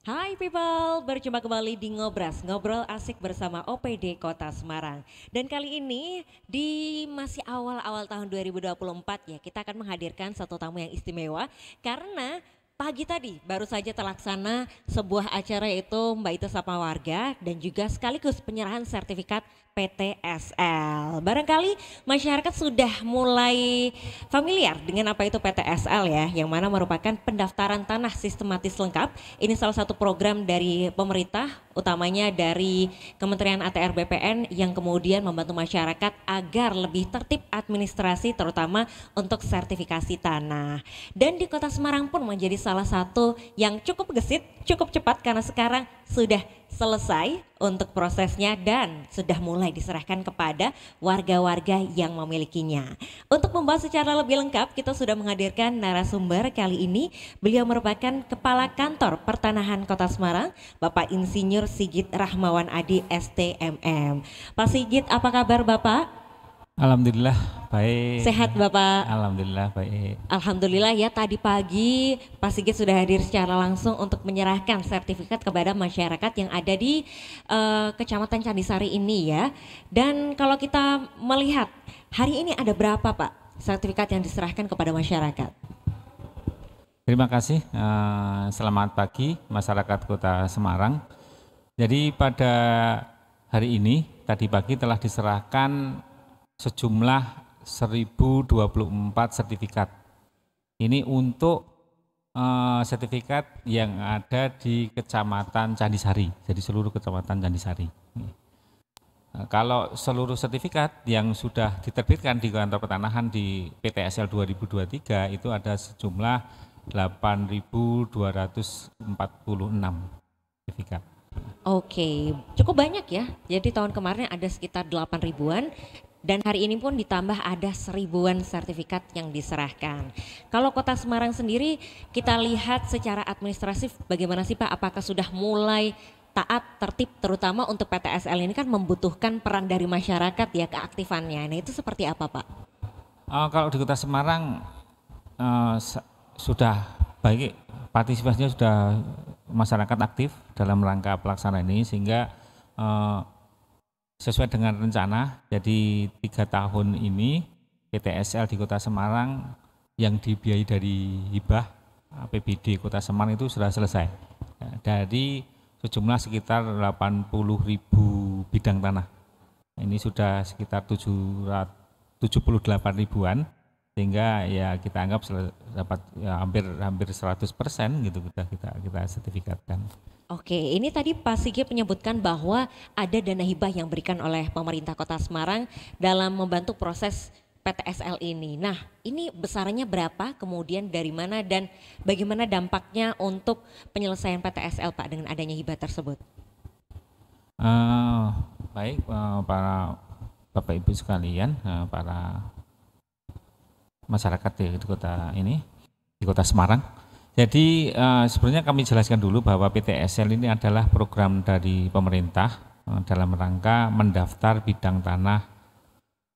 Hai people, berjumpa kembali di Ngobras, ngobrol asik bersama OPD Kota Semarang. Dan kali ini di masih awal-awal tahun 2024 ya, kita akan menghadirkan satu tamu yang istimewa karena pagi tadi baru saja terlaksana sebuah acara yaitu Mbak Ita Sapa Warga dan juga sekaligus penyerahan sertifikat PTSL. Barangkali masyarakat sudah mulai familiar dengan apa itu PTSL ya, yang mana merupakan pendaftaran tanah sistematis lengkap. Ini salah satu program dari pemerintah, utamanya dari Kementerian ATR BPN yang kemudian membantu masyarakat agar lebih tertib administrasi terutama untuk sertifikasi tanah. Dan di Kota Semarang pun menjadi salah satu yang cukup gesit, cukup cepat karena sekarang sudah selesai untuk prosesnya dan sudah mulai diserahkan kepada warga-warga yang memilikinya. Untuk membahas secara lebih lengkap, kita sudah menghadirkan narasumber kali ini. Beliau merupakan Kepala Kantor Pertanahan Kota Semarang, Bapak Insinyur Sigit Rahmawan Adi STMM. Pak Sigit, apa kabar Bapak? Alhamdulillah baik. Sehat Bapak? Alhamdulillah baik. Alhamdulillah ya, tadi pagi Pak Sigit sudah hadir secara langsung untuk menyerahkan sertifikat kepada masyarakat yang ada di Kecamatan Candisari ini ya. Dan kalau kita melihat hari ini ada berapa Pak sertifikat yang diserahkan kepada masyarakat? Terima kasih. Selamat pagi masyarakat Kota Semarang. Jadi pada hari ini tadi pagi telah diserahkan sejumlah 1024 sertifikat. Ini untuk sertifikat yang ada di Kecamatan Candisari, jadi seluruh Kecamatan Candisari. Kalau seluruh sertifikat yang sudah diterbitkan di kantor pertanahan di PTSL 2023 itu ada sejumlah 8.246 sertifikat. Oke, cukup banyak ya. Jadi tahun kemarin ada sekitar 8 ribuan dan hari ini pun ditambah ada 1000-an sertifikat yang diserahkan. Kalau Kota Semarang sendiri kita lihat secara administratif bagaimana sih Pak? Apakah sudah mulai taat, tertib terutama untuk PTSL ini kan membutuhkan peran dari masyarakat ya keaktifannya. Nah itu seperti apa Pak? Kalau di Kota Semarang sudah baik, partisipasinya sudah masyarakat aktif dalam rangka pelaksanaan ini sehingga sesuai dengan rencana, jadi 3 tahun ini PTSL di Kota Semarang yang dibiayai dari hibah APBD Kota Semarang itu sudah selesai. Dari sejumlah sekitar 80.000 bidang tanah. Ini sudah sekitar 78 ribuan, sehingga ya kita anggap dapat ya hampir 100% gitu kita sertifikatkan. Oke, ini tadi Pak Sigit menyebutkan bahwa ada dana hibah yang diberikan oleh pemerintah Kota Semarang dalam membantu proses PTSL ini. Nah, ini besarannya berapa, kemudian dari mana dan bagaimana dampaknya untuk penyelesaian PTSL Pak dengan adanya hibah tersebut? Baik, para Bapak Ibu sekalian, para masyarakat di kota ini, di Kota Semarang. Jadi sebenarnya kami jelaskan dulu bahwa PTSL ini adalah program dari pemerintah dalam rangka mendaftar bidang tanah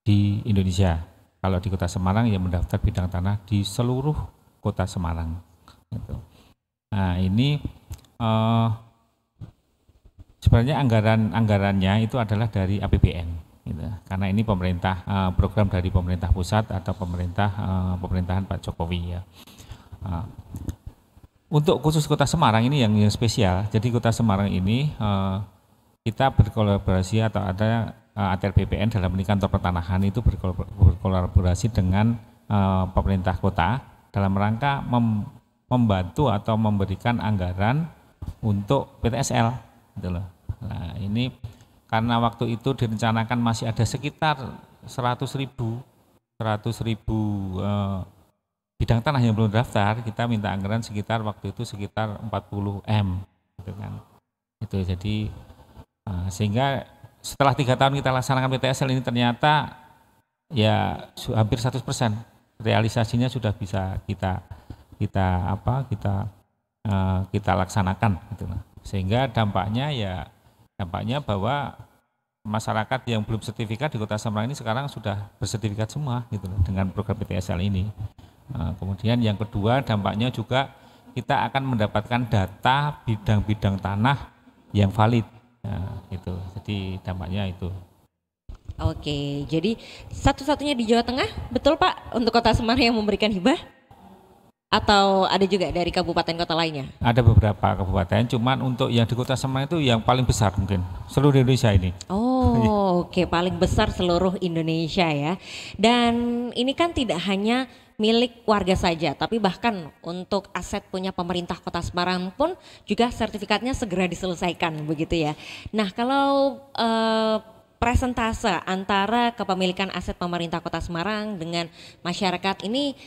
di Indonesia. Kalau di Kota Semarang ya mendaftar bidang tanah di seluruh Kota Semarang. Gitu. Nah ini sebenarnya anggarannya itu adalah dari APBN. Gitu. Karena ini pemerintah program dari pemerintah pusat atau pemerintahan Pak Jokowi ya. Untuk khusus Kota Semarang ini yang spesial, jadi Kota Semarang ini kita berkolaborasi atau ada ATR BPN dalam ini kantor pertanahan itu berkolaborasi dengan pemerintah kota dalam rangka membantu atau memberikan anggaran untuk PTSL. Gitu loh. Nah ini karena waktu itu direncanakan masih ada sekitar 100.000 bidang tanah yang belum daftar, kita minta anggaran sekitar waktu itu sekitar 40 M, gitu kan. Itu jadi sehingga setelah 3 tahun kita laksanakan PTSL ini ternyata ya hampir 100% realisasinya sudah bisa kita laksanakan, gitu. Sehingga dampaknya bahwa masyarakat yang belum sertifikat di Kota Semarang ini sekarang sudah bersertifikat semua gitu loh dengan program PTSL ini. Kemudian yang kedua dampaknya juga kita akan mendapatkan data bidang-bidang tanah yang valid. Nah, itu. Jadi dampaknya itu. Oke, jadi satu-satunya di Jawa Tengah, betul Pak, untuk Kota Semarang yang memberikan hibah? Atau ada juga dari kabupaten kota lainnya? Ada beberapa kabupaten, cuman untuk yang di Kota Semarang itu yang paling besar mungkin seluruh Indonesia ini. Oh, oke, paling besar seluruh Indonesia ya. Dan ini kan tidak hanya milik warga saja, tapi bahkan untuk aset punya pemerintah Kota Semarang pun juga sertifikatnya segera diselesaikan begitu ya. Nah, kalau presentase antara kepemilikan aset pemerintah Kota Semarang dengan masyarakat ini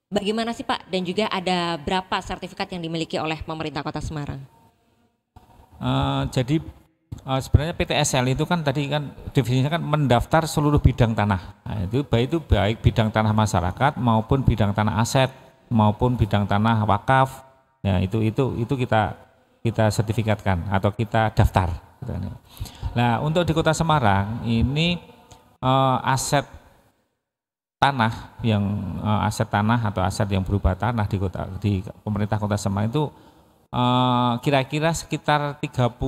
bagaimana sih Pak? Dan juga ada berapa sertifikat yang dimiliki oleh pemerintah Kota Semarang? Jadi sebenarnya PTSL itu kan tadi kan definisinya kan mendaftar seluruh bidang tanah. Nah, itu baik bidang tanah masyarakat maupun bidang tanah aset maupun bidang tanah wakaf. Ya itu kita sertifikatkan atau kita daftar. Nah untuk di Kota Semarang ini aset tanah aset tanah atau aset yang berupa tanah di pemerintah Kota Semarang itu kira-kira sekitar 30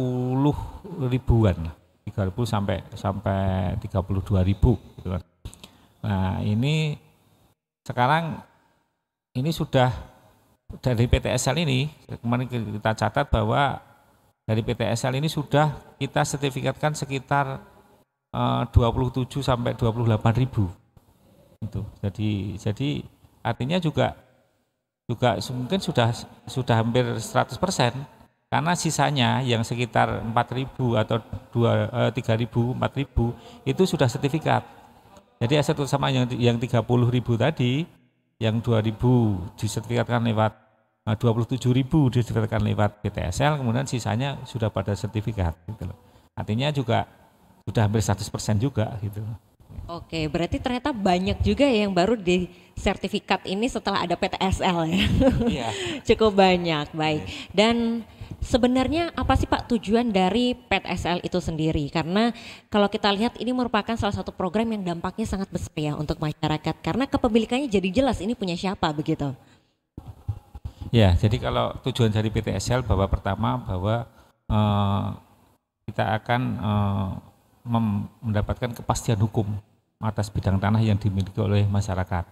ribuan lah, 30 sampai 32 ribu gitu kan. Nah ini sekarang ini sudah dari PTSL ini kemarin kita catat bahwa dari PTSL ini sudah kita sertifikatkan sekitar 27 sampai 28 ribu itu. Jadi artinya juga mungkin sudah hampir 100%, karena sisanya yang sekitar 4.000 atau 3.000, 4.000 itu sudah sertifikat. Jadi aset utama yang 30.000 tadi, yang 2.000 disertifikatkan lewat 27.000 disertifikatkan lewat PTSL, kemudian sisanya sudah pada sertifikat gitu loh. Artinya juga sudah hampir 100% juga gitu. Oke, berarti ternyata banyak juga yang baru di sertifikat ini setelah ada PTSL ya. Iya. Cukup banyak, baik. Dan sebenarnya apa sih Pak tujuan dari PTSL itu sendiri? Karena kalau kita lihat ini merupakan salah satu program yang dampaknya sangat besar ya untuk masyarakat. Karena kepemilikannya jadi jelas ini punya siapa begitu. Ya, jadi kalau tujuan dari PTSL pertama bahwa kita akan mendapatkan kepastian hukum atas bidang tanah yang dimiliki oleh masyarakat.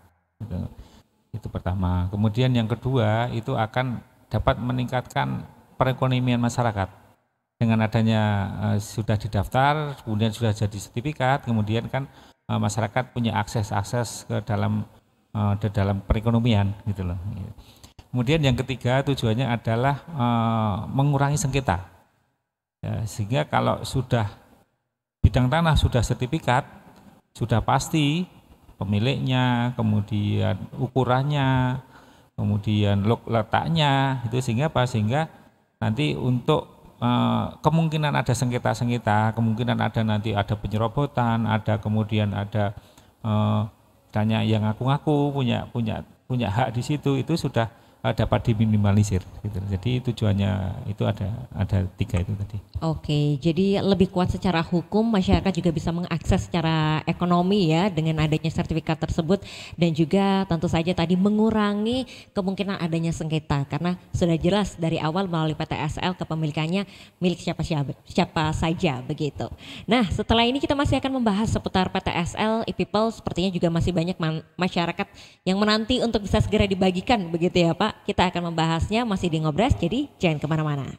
Itu pertama. Kemudian yang kedua itu akan dapat meningkatkan perekonomian masyarakat. Dengan adanya sudah didaftar, kemudian sudah jadi sertifikat, kemudian kan masyarakat punya akses ke dalam perekonomian gitu loh. Kemudian yang ketiga tujuannya adalah mengurangi sengketa. Ya, sehingga kalau sudah bidang tanah sudah sertifikat, sudah pasti pemiliknya, kemudian ukurannya, kemudian letaknya, itu sehingga nanti untuk kemungkinan ada sengketa, kemungkinan ada nanti ada penyerobotan, kemudian ada tanya yang ngaku-ngaku punya hak di situ, itu sudah dapat diminimalisir gitu. Jadi tujuannya itu ada 3 itu tadi. Oke, jadi lebih kuat secara hukum, masyarakat juga bisa mengakses secara ekonomi ya dengan adanya sertifikat tersebut, dan juga tentu saja tadi mengurangi kemungkinan adanya sengketa karena sudah jelas dari awal melalui PTSL kepemilikannya milik siapa saja begitu. Nah, setelah ini kita masih akan membahas seputar PTSL e-People, sepertinya juga masih banyak masyarakat yang menanti untuk bisa segera dibagikan begitu ya Pak. Kita akan membahasnya masih di Ngobras, jadi jangan kemana-mana.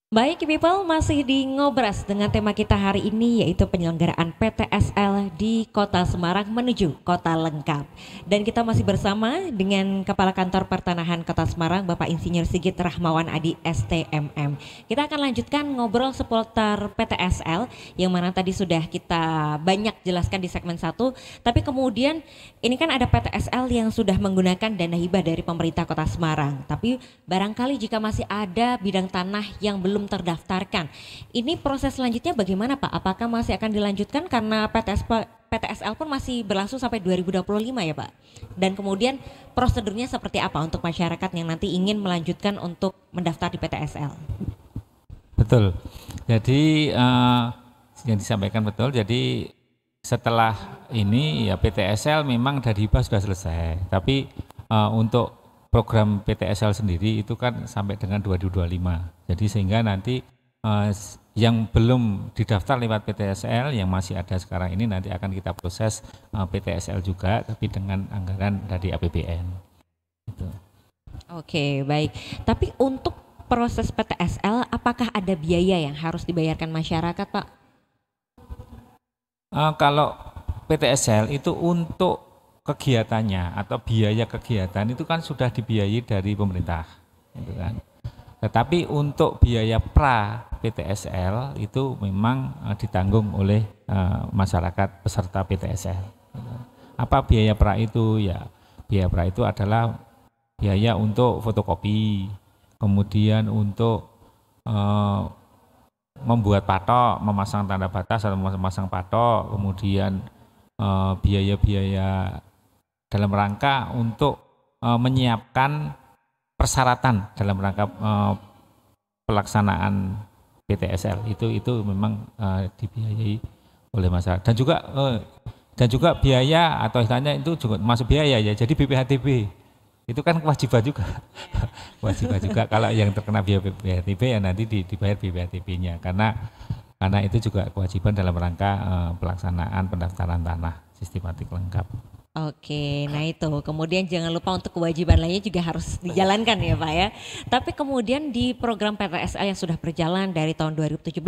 Baik people, masih di Ngobras dengan tema kita hari ini yaitu penyelenggaraan PTSL di Kota Semarang menuju Kota Lengkap. Dan kita masih bersama dengan Kepala Kantor Pertanahan Kota Semarang Bapak Insinyur Sigit Rahmawan Adi STMM. Kita akan lanjutkan ngobrol seputar PTSL yang mana tadi sudah kita banyak jelaskan di segmen 1. Tapi kemudian ini kan ada PTSL yang sudah menggunakan dana hibah dari pemerintah Kota Semarang. Tapi barangkali jika masih ada bidang tanah yang belum terdaftarkan. Ini proses selanjutnya bagaimana Pak? Apakah masih akan dilanjutkan karena PTSL pun masih berlangsung sampai 2025 ya Pak? Dan kemudian prosedurnya seperti apa untuk masyarakat yang nanti ingin melanjutkan untuk mendaftar di PTSL? Betul. Jadi yang disampaikan betul. Jadi setelah ini ya PTSL memang dari hibah sudah selesai. Tapi untuk program PTSL sendiri itu kan sampai dengan 2025. Jadi sehingga nanti yang belum didaftar lewat PTSL yang masih ada sekarang ini nanti akan kita proses PTSL juga tapi dengan anggaran dari APBN. Gitu. Oke, baik. Tapi untuk proses PTSL apakah ada biaya yang harus dibayarkan masyarakat, Pak? Kalau PTSL itu untuk kegiatannya atau biaya kegiatan itu kan sudah dibiayai dari pemerintah, gitu kan. Tetapi untuk biaya pra PTSL itu memang ditanggung oleh masyarakat peserta PTSL. Gitu. Apa biaya pra itu? Ya, biaya pra itu adalah biaya untuk fotokopi, kemudian untuk membuat patok, memasang tanda batas atau memasang patok, kemudian biaya-biaya dalam rangka untuk menyiapkan persyaratan dalam rangka pelaksanaan PTSL itu memang dibiayai oleh masyarakat dan juga biaya atau istilahnya itu juga masuk biaya ya. Jadi BPHTB itu kan kewajiban juga kewajiban juga kalau yang terkena biaya BPHTB ya nanti dibayar BPHTB-nya karena itu juga kewajiban dalam rangka pelaksanaan pendaftaran tanah sistematik lengkap. Oke, nah itu kemudian jangan lupa untuk kewajiban lainnya juga harus dijalankan ya Pak ya. Tapi kemudian di program PTSL yang sudah berjalan dari tahun 2017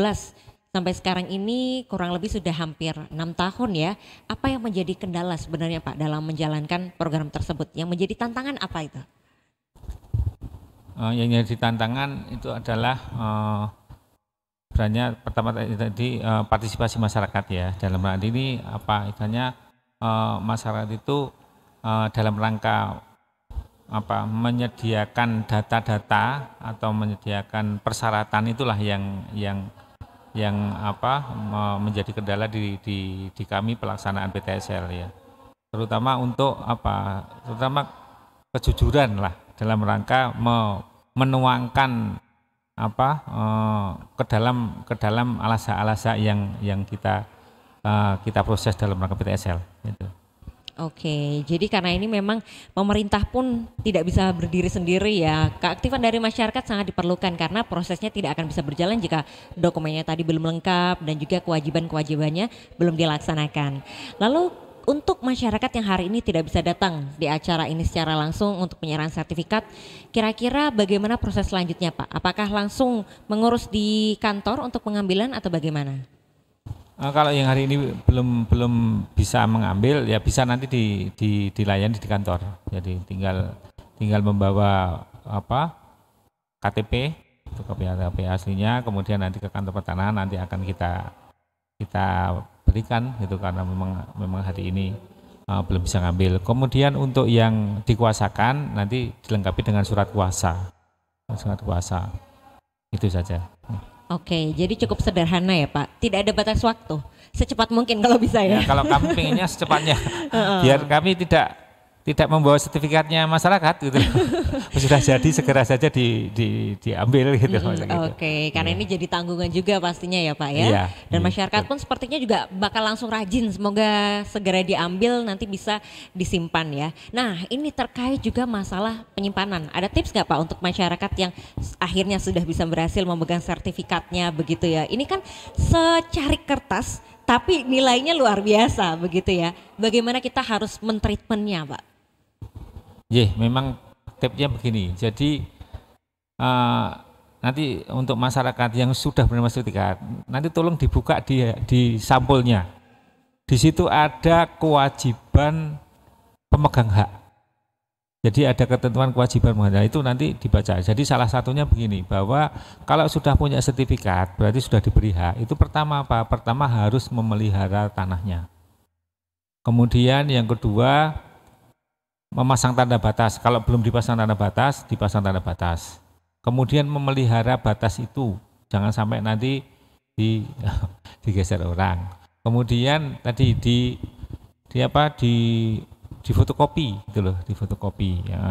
sampai sekarang ini kurang lebih sudah hampir 6 tahun ya. Apa yang menjadi kendala sebenarnya Pak dalam menjalankan program tersebut? Yang menjadi tantangan apa itu? Yang jadi tantangan itu adalah sebenarnya pertama tadi partisipasi masyarakat ya. Dalam hal ini apa istilahnya masyarakat itu dalam rangka menyediakan data-data atau menyediakan persyaratan itulah yang menjadi kendala di kami pelaksanaan PTSL ya. Terutama untuk terutama kejujuran lah dalam rangka menuangkan ke dalam alasa-alasa yang kita proses dalam rangka PTSL gitu. Oke, jadi karena ini memang pemerintah pun tidak bisa berdiri sendiri ya. Keaktifan dari masyarakat sangat diperlukan karena prosesnya tidak akan bisa berjalan jika dokumennya tadi belum lengkap dan juga kewajiban-kewajibannya belum dilaksanakan. Lalu untuk masyarakat yang hari ini tidak bisa datang di acara ini secara langsung untuk penyerahan sertifikat, kira-kira bagaimana proses selanjutnya Pak? Apakah langsung mengurus di kantor untuk pengambilan atau bagaimana? Kalau yang hari ini belum bisa mengambil, ya bisa nanti dilayani di kantor. Jadi tinggal membawa KTP, itu KTP aslinya, kemudian nanti ke kantor pertanahan nanti akan kita berikan gitu karena memang hari ini belum bisa ngambil. Kemudian untuk yang dikuasakan nanti dilengkapi dengan surat kuasa. Itu saja. Oke, jadi cukup sederhana ya Pak. Tidak ada batas waktu. Secepat mungkin kalau bisa ya. Kalau kami pengennya secepatnya, biar kami tidak membawa sertifikatnya masyarakat gitu. Sudah jadi segera saja diambil gitu. Oke, karena ini jadi tanggungan juga pastinya ya Pak ya. Iya, Dan masyarakat pun sepertinya juga bakal langsung rajin. Semoga segera diambil nanti bisa disimpan ya. Nah ini terkait juga masalah penyimpanan. Ada tips nggak Pak untuk masyarakat yang akhirnya sudah bisa berhasil memegang sertifikatnya begitu ya. Ini kan secarik kertas tapi nilainya luar biasa begitu ya. Bagaimana kita harus mentreatmentnya Pak? Memang tipsnya begini. Jadi nanti untuk masyarakat yang sudah menerima sertifikat, nanti tolong dibuka di sampulnya. Di situ ada kewajiban pemegang hak. Jadi ada ketentuan kewajiban pemegang hak, itu nanti dibaca. Jadi salah satunya begini, bahwa kalau sudah punya sertifikat berarti sudah diberi hak. Itu pertama apa? Pertama harus memelihara tanahnya. Kemudian yang kedua memasang tanda batas. Kalau belum dipasang tanda batas, dipasang tanda batas. Kemudian memelihara batas itu, jangan sampai nanti digeser orang. Kemudian tadi difotokopi gitu loh,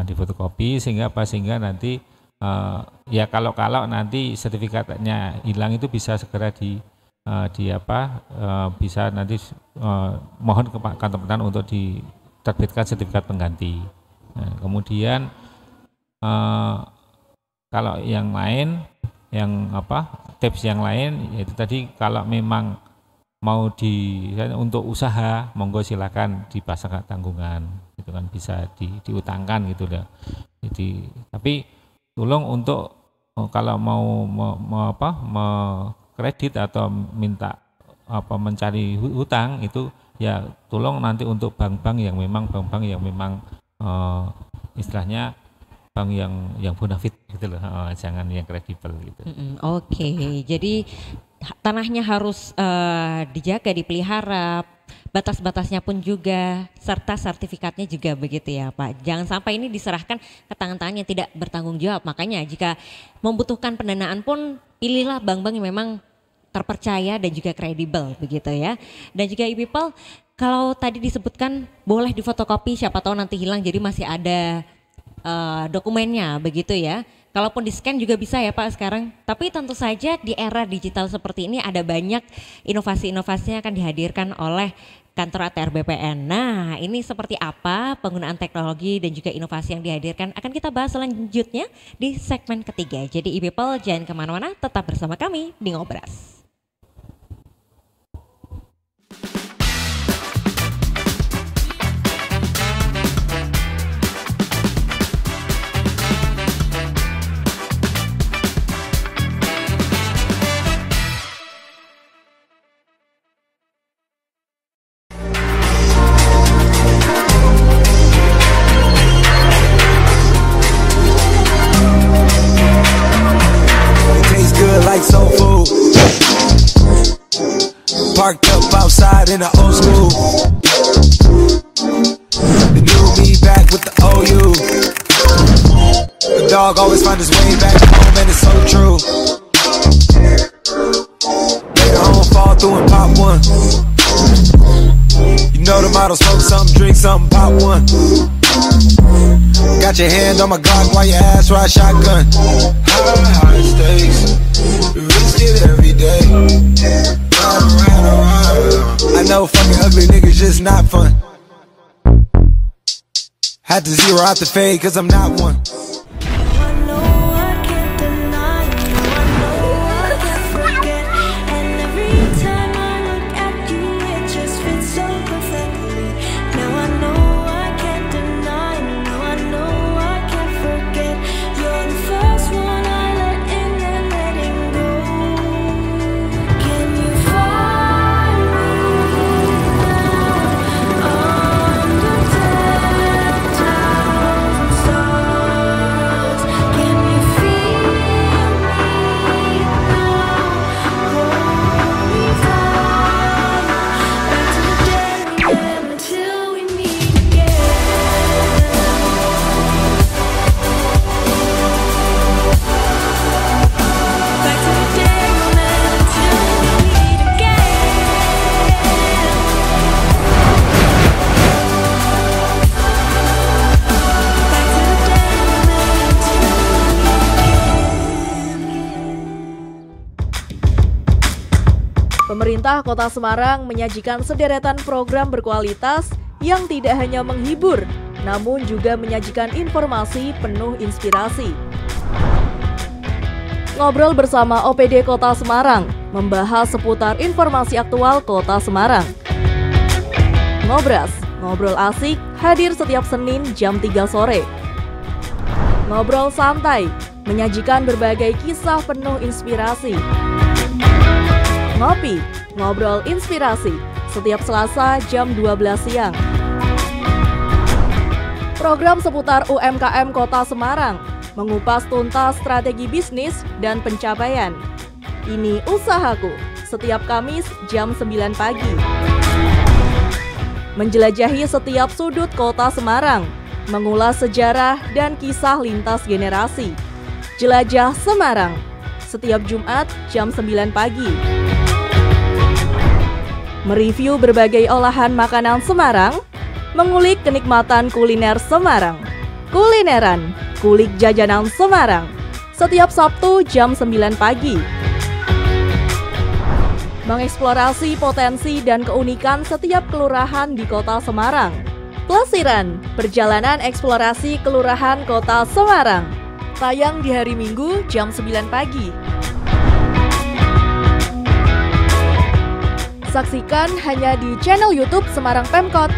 difotokopi sehingga nanti ya kalau nanti sertifikatnya hilang itu bisa segera bisa nanti mohon ke Pak Kantor Pertanahan untuk diterbitkan sertifikat pengganti. Nah, kemudian kalau yang lain, tips yang lain yaitu tadi kalau memang mau untuk usaha, monggo silakan dipasang tanggungan, itu kan bisa diutangkan gitu ya. Jadi tapi tolong untuk kalau mau kredit atau minta mencari hutang itu ya tolong nanti untuk bank-bank yang memang istilahnya bank yang bonafit gitu loh, jangan yang kredibel gitu. Oke, jadi tanahnya harus dijaga, dipelihara, batas-batasnya pun juga, serta sertifikatnya juga begitu ya Pak. Jangan sampai ini diserahkan ke tangan-tangan yang tidak bertanggung jawab. Makanya jika membutuhkan pendanaan pun pilihlah bank-bank yang memang terpercaya dan juga kredibel begitu ya. Dan juga e-people, kalau tadi disebutkan boleh difotokopi, siapa tahu nanti hilang jadi masih ada dokumennya begitu ya. Kalaupun di scan juga bisa ya Pak sekarang. Tapi tentu saja di era digital seperti ini ada banyak inovasi-inovasi yang akan dihadirkan oleh kantor ATR BPN. Nah ini seperti apa penggunaan teknologi dan juga inovasi yang dihadirkan akan kita bahas selanjutnya di segmen ketiga. Jadi e-people jangan kemana-mana, tetap bersama kami di Ngobras. Parked up outside in the old school. The new me back with the OU. The dog always find his way back home, and it's so true. Later home, fall through and pop one. You know the motto, smoke something, drink something, pop one. Got your hand on my Glock while your ass ride shotgun. High stakes, risk it every day. I know fucking ugly niggas just not fun. had to zero out the fade, cause I'm not one. Pemerintah Kota Semarang menyajikan sederetan program berkualitas yang tidak hanya menghibur, namun juga menyajikan informasi penuh inspirasi. Ngobrol bersama OPD Kota Semarang membahas seputar informasi aktual Kota Semarang. Ngobras, ngobrol asik, hadir setiap Senin jam 3 sore. Ngobrol santai, menyajikan berbagai kisah penuh inspirasi. Ngopi, ngobrol inspirasi, setiap Selasa jam 12 siang. Program seputar UMKM Kota Semarang, mengupas tuntas strategi bisnis dan pencapaian. Ini Usahaku, setiap Kamis jam 9 pagi. Menjelajahi setiap sudut Kota Semarang, mengulas sejarah dan kisah lintas generasi. Jelajah Semarang, setiap Jumat jam 9 pagi. Mereview berbagai olahan makanan Semarang, mengulik kenikmatan kuliner Semarang. Kulineran, kulik jajanan Semarang, setiap Sabtu jam 9 pagi. Mengeksplorasi potensi dan keunikan setiap kelurahan di Kota Semarang. Plesiran, perjalanan eksplorasi kelurahan Kota Semarang. Tayang di hari Minggu jam 9 pagi. Saksikan hanya di channel YouTube Semarang Pemkot.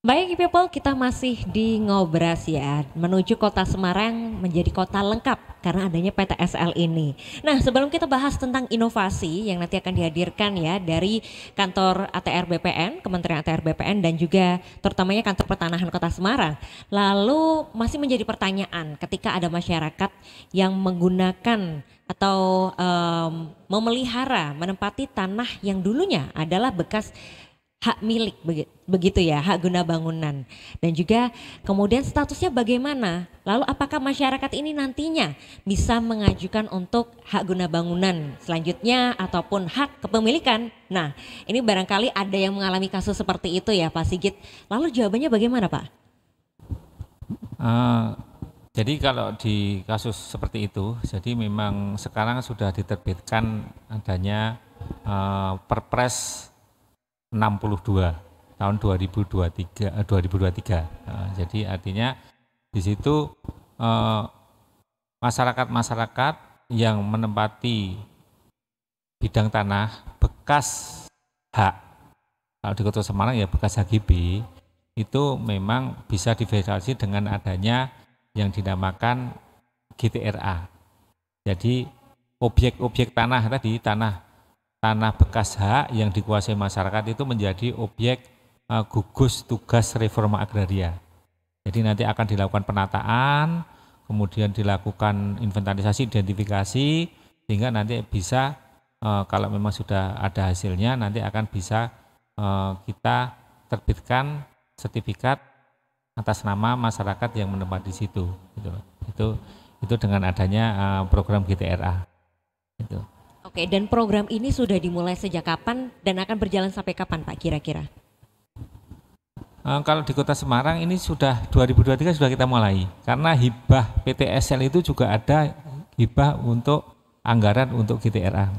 Baik people, kita masih di Ngobras ya, menuju Kota Semarang menjadi kota lengkap karena adanya PTSL ini. Nah, sebelum kita bahas tentang inovasi yang nanti akan dihadirkan ya dari kantor ATR BPN, Kementerian ATR BPN dan juga terutamanya kantor pertanahan Kota Semarang. Lalu masih menjadi pertanyaan ketika ada masyarakat yang menggunakan atau memelihara, menempati tanah yang dulunya adalah bekas hak milik begitu ya, hak guna bangunan. Dan juga kemudian statusnya bagaimana? Lalu apakah masyarakat ini nantinya bisa mengajukan untuk hak guna bangunan selanjutnya ataupun hak kepemilikan? Nah, ini barangkali ada yang mengalami kasus seperti itu ya Pak Sigit. Lalu jawabannya bagaimana Pak? Jadi kalau di kasus seperti itu, jadi memang sekarang sudah diterbitkan adanya Perpres 62 tahun 2023. Jadi artinya di situ masyarakat yang menempati bidang tanah bekas hak, kalau di Kota Semarang ya bekas HGB, itu memang bisa diverifikasi dengan adanya yang dinamakan GTRA. Jadi objek-objek tanah tadi, tanah bekas hak yang dikuasai masyarakat itu menjadi objek gugus tugas reforma agraria. Jadi nanti akan dilakukan penataan, kemudian dilakukan inventarisasi, identifikasi, sehingga nanti bisa kalau memang sudah ada hasilnya nanti akan bisa kita terbitkan sertifikat atas nama masyarakat yang menempati di situ. Itu dengan adanya program GTRA. Itu. Oke, dan program ini sudah dimulai sejak kapan dan akan berjalan sampai kapan Pak kira-kira? Kalau di Kota Semarang ini sudah 2023 sudah kita mulai, karena hibah PTSL itu juga ada hibah untuk anggaran untuk GTRA.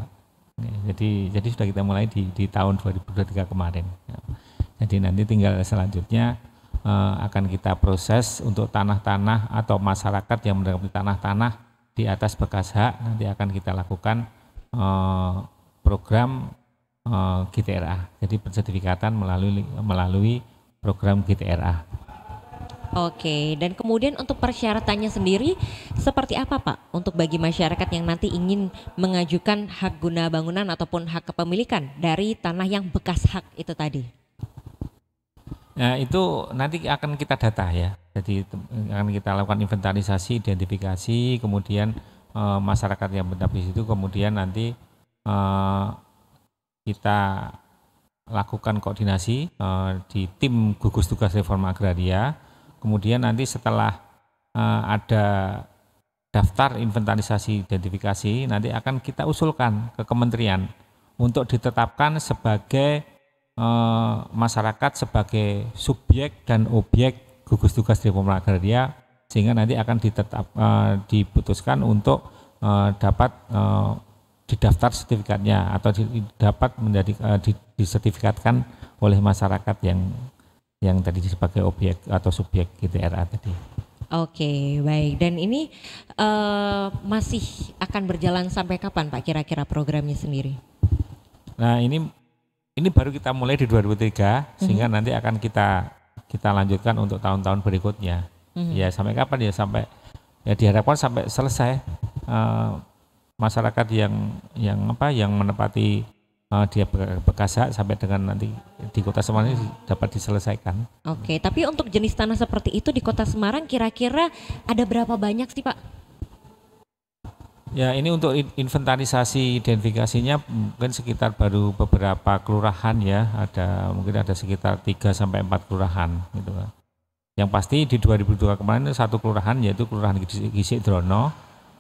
Jadi sudah kita mulai di tahun 2023 kemarin. Jadi nanti tinggal selanjutnya akan kita proses untuk tanah-tanah atau masyarakat yang mendapati tanah-tanah di atas bekas hak, nanti akan kita lakukan program GTRA. Jadi pensertifikatan melalui program GTRA. Oke, dan kemudian untuk persyaratannya sendiri seperti apa Pak untuk bagi masyarakat yang nanti ingin mengajukan hak guna bangunan ataupun hak kepemilikan dari tanah yang bekas hak itu tadi? Nah, itu nanti akan kita data ya. Jadi akan kita lakukan inventarisasi, identifikasi, kemudian masyarakat yang mendapat di situ, kemudian nanti kita lakukan koordinasi di tim gugus tugas reforma agraria. Kemudian nanti setelah ada daftar inventarisasi identifikasi, nanti akan kita usulkan ke kementerian untuk ditetapkan sebagai masyarakat sebagai subjek dan objek gugus tugas reforma agraria, sehingga nanti akan diputuskan untuk dapat didaftar sertifikatnya atau dapat menjadi disertifikatkan oleh masyarakat yang tadi sebagai objek atau subjek GTRA tadi. Oke, baik. Dan ini masih akan berjalan sampai kapan Pak kira-kira programnya sendiri? Nah, ini baru kita mulai di 2003 sehingga nanti akan kita lanjutkan untuk tahun-tahun berikutnya. Ya sampai kapan ya, sampai ya diharapkan sampai selesai masyarakat yang menepati dia bekas hak sampai dengan nanti di Kota Semarang ini dapat diselesaikan. Oke, tapi untuk jenis tanah seperti itu di Kota Semarang kira-kira ada berapa banyak sih Pak? Ya, ini untuk inventarisasi identifikasinya mungkin sekitar baru beberapa kelurahan ya, mungkin ada sekitar 3 sampai 4 kelurahan gitu. Yang pasti di 2002 kemarin satu kelurahan yaitu Kelurahan Gisik Drono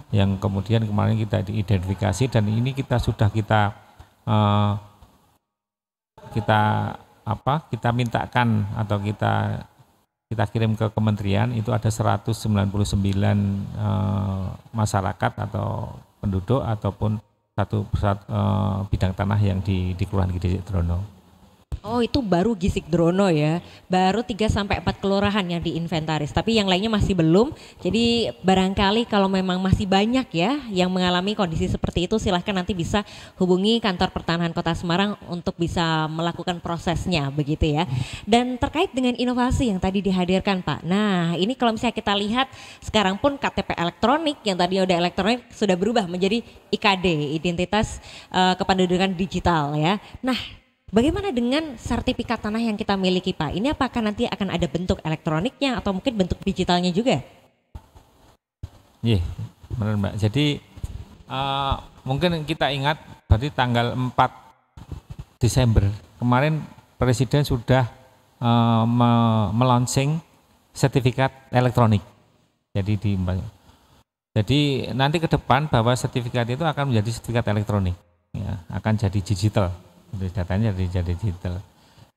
yang kemudian kemarin kita diidentifikasi, dan ini kita mintakan atau kita kirim ke kementerian. Itu ada 199 masyarakat atau penduduk ataupun satu bidang tanah yang di Kelurahan Gisik Drono. Oh, itu baru Gisik Drono ya, baru 3 sampai 4 kelurahan yang diinventaris, tapi yang lainnya masih belum. Jadi barangkali kalau memang masih banyak ya yang mengalami kondisi seperti itu, silahkan nanti bisa hubungi Kantor Pertanahan Kota Semarang untuk bisa melakukan prosesnya begitu ya. Dan terkait dengan inovasi yang tadi dihadirkan Pak, nah ini kalau misalnya kita lihat sekarang pun KTP elektronik yang tadi udah elektronik sudah berubah menjadi IKD, Identitas Kependudukan Digital ya. Nah, bagaimana dengan sertifikat tanah yang kita miliki Pak? Ini apakah nanti akan ada bentuk elektroniknya atau mungkin bentuk digitalnya juga? Iya, benar Mbak. Jadi mungkin kita ingat berarti tanggal 4 Desember kemarin Presiden sudah melaunching sertifikat elektronik. Jadi nanti ke depan bahwa sertifikat itu akan menjadi sertifikat elektronik, ya, akan jadi digital. Datanya jadi digital.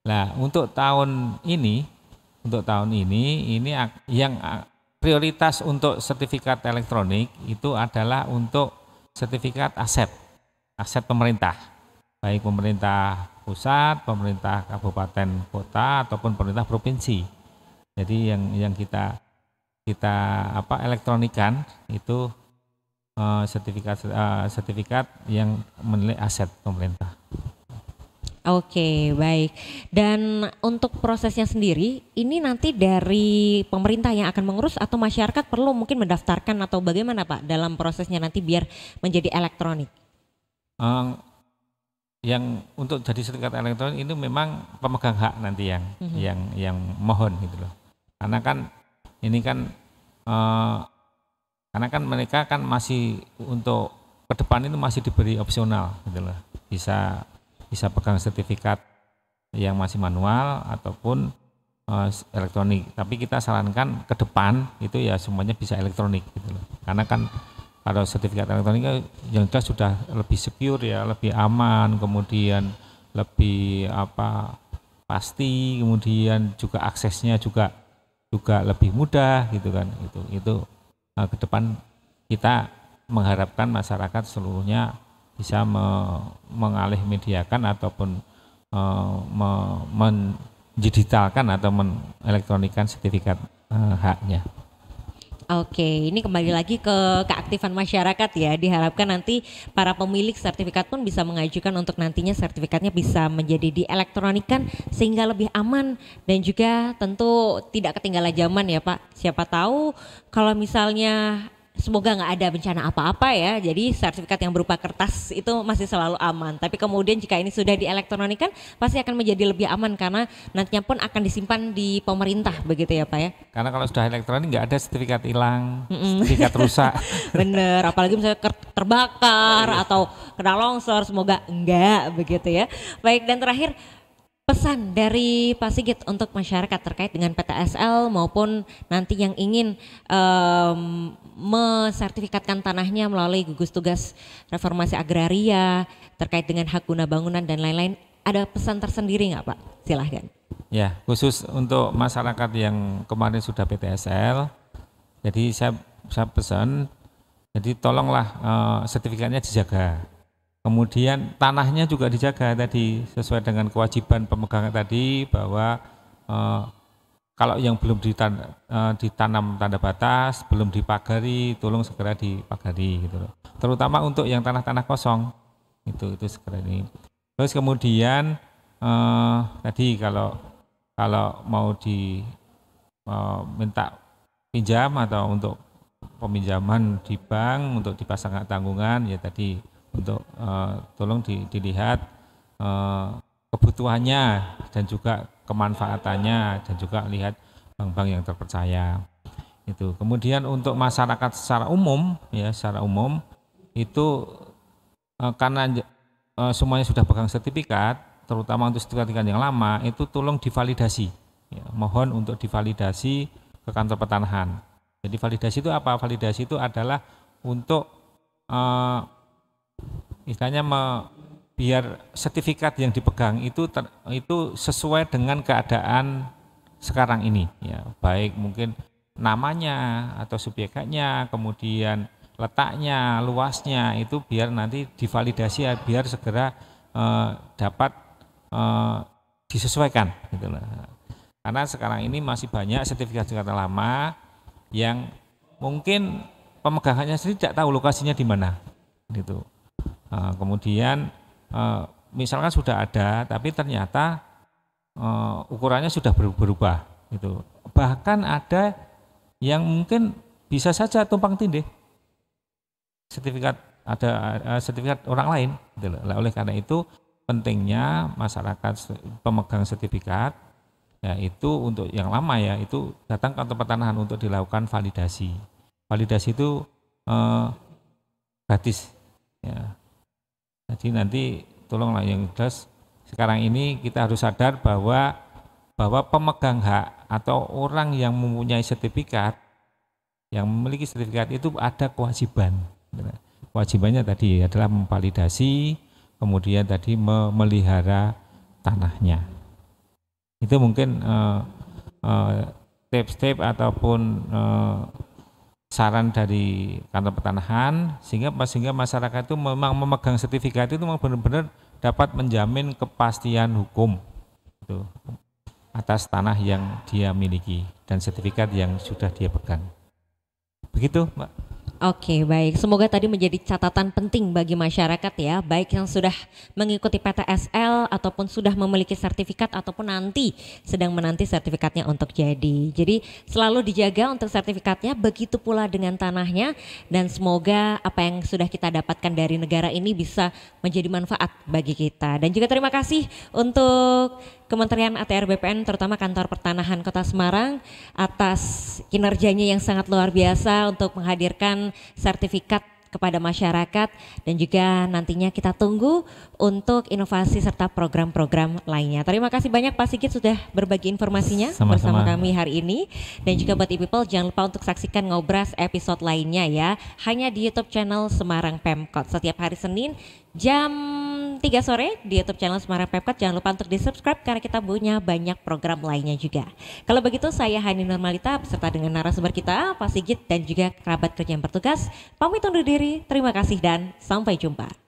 Nah, untuk tahun ini ini yang prioritas untuk sertifikat elektronik itu adalah untuk sertifikat aset pemerintah, baik pemerintah pusat, pemerintah kabupaten kota ataupun pemerintah provinsi. Jadi yang kita elektronikan itu sertifikat yang menilai aset pemerintah. Oke, baik. Dan untuk prosesnya sendiri, ini nanti dari pemerintah yang akan mengurus atau masyarakat perlu mungkin mendaftarkan atau bagaimana Pak dalam prosesnya nanti biar menjadi elektronik? Yang untuk jadi sertifikat elektronik itu memang pemegang hak nanti yang mohon gitu loh. Karena kan ini kan karena kan mereka kan masih untuk ke depan itu masih diberi opsional gitu loh. Bisa pegang sertifikat yang masih manual ataupun elektronik. Tapi kita sarankan ke depan itu ya semuanya bisa elektronik gitu loh. Karena kan Kalau sertifikat elektronik yang jelas sudah lebih secure ya, lebih aman, kemudian lebih pasti, kemudian juga aksesnya juga lebih mudah gitu kan. Itu ke depan kita mengharapkan masyarakat seluruhnya bisa mengalih mediakan ataupun mendigitalkan atau menelektronikan sertifikat haknya. Oke, ini kembali lagi ke keaktifan masyarakat ya. Diharapkan nanti para pemilik sertifikat pun bisa mengajukan untuk nantinya sertifikatnya bisa menjadi dielektronikan sehingga lebih aman dan juga tentu tidak ketinggalan zaman ya Pak. Siapa tahu kalau misalnya semoga nggak ada bencana apa-apa ya. Jadi sertifikat yang berupa kertas itu masih selalu aman. Tapi kemudian jika ini sudah dielektronikan pasti akan menjadi lebih aman karena nantinya pun akan disimpan di pemerintah begitu ya Pak ya. Karena kalau sudah elektronik nggak ada sertifikat hilang, sertifikat rusak. Bener, apalagi misalnya terbakar atau kena longsor, semoga enggak begitu ya. Baik, dan terakhir pesan dari Pak Sigit untuk masyarakat terkait dengan PTSL maupun nanti yang ingin mensertifikatkan tanahnya melalui gugus tugas reformasi agraria terkait dengan hak guna bangunan dan lain-lain, ada pesan tersendiri nggak Pak? Silahkan. Ya, khusus untuk masyarakat yang kemarin sudah PTSL, jadi saya pesan, jadi tolonglah sertifikatnya dijaga. Kemudian tanahnya juga dijaga tadi sesuai dengan kewajiban pemegang tadi bahwa kalau yang belum ditanam tanda batas, belum dipagari, tolong segera dipagari gitu loh. Terutama untuk yang tanah-tanah kosong itu segera ini. Terus kemudian tadi kalau mau minta pinjam atau untuk peminjaman di bank untuk dipasang tanggungan ya tadi untuk tolong dilihat kebutuhannya dan juga kemanfaatannya dan juga lihat bank-bank yang terpercaya itu. Kemudian untuk masyarakat secara umum itu karena semuanya sudah pegang sertifikat, terutama untuk sertifikat yang lama itu tolong divalidasi ya, mohon untuk divalidasi ke kantor pertanahan. Jadi validasi itu apa? Validasi itu adalah untuk istilahnya biar sertifikat yang dipegang itu sesuai dengan keadaan sekarang ini ya, baik mungkin namanya atau subjeknya, kemudian letaknya, luasnya itu biar nanti divalidasi ya, biar segera dapat disesuaikan gitu loh. Karena sekarang ini masih banyak sertifikat lama yang mungkin pemegangannya sendiri tidak tahu lokasinya di mana gitu. Kemudian misalkan sudah ada tapi ternyata ukurannya sudah berubah gitu. Bahkan ada yang mungkin bisa saja tumpang tindih sertifikat sertifikat orang lain gitu. Oleh karena itu pentingnya masyarakat pemegang sertifikat yaitu untuk yang lama ya itu datang ke kantor pertanahan untuk dilakukan validasi. Validasi itu gratis ya. Jadi nanti tolonglah yang jelas sekarang ini kita harus sadar bahwa pemegang hak atau orang yang mempunyai sertifikat, yang memiliki sertifikat itu ada kewajiban. Kewajibannya tadi adalah memvalidasi, kemudian tadi memelihara tanahnya. Itu mungkin step-step ataupun saran dari kantor pertanahan sehingga masyarakat itu memang memegang sertifikat itu memang benar-benar dapat menjamin kepastian hukum itu atas tanah yang dia miliki dan sertifikat yang sudah dia pegang. Begitu, Mbak. Oke, baik. Semoga tadi menjadi catatan penting bagi masyarakat ya, baik yang sudah mengikuti PTSL ataupun sudah memiliki sertifikat ataupun nanti sedang menanti sertifikatnya untuk jadi. Jadi selalu dijaga untuk sertifikatnya, begitu pula dengan tanahnya dan semoga apa yang sudah kita dapatkan dari negara ini bisa menjadi manfaat bagi kita. Dan juga terima kasih untuk Kementerian ATR BPN terutama Kantor Pertanahan Kota Semarang atas kinerjanya yang sangat luar biasa untuk menghadirkan sertifikat kepada masyarakat dan juga nantinya kita tunggu untuk inovasi serta program-program lainnya. Terima kasih banyak Pak Sigit sudah berbagi informasinya bersama kami hari ini. Dan juga buat e-people jangan lupa untuk saksikan Ngobras episode lainnya ya. Hanya di YouTube channel Semarang Pemkot setiap hari Senin jam 3 sore di YouTube channel Semarang Pemkot. Jangan lupa untuk di-subscribe karena kita punya banyak program lainnya juga. Kalau begitu saya Hani Normalita beserta dengan narasumber kita Pak Sigit dan juga kerabat kerja yang bertugas pamit undur diri. Terima kasih dan sampai jumpa.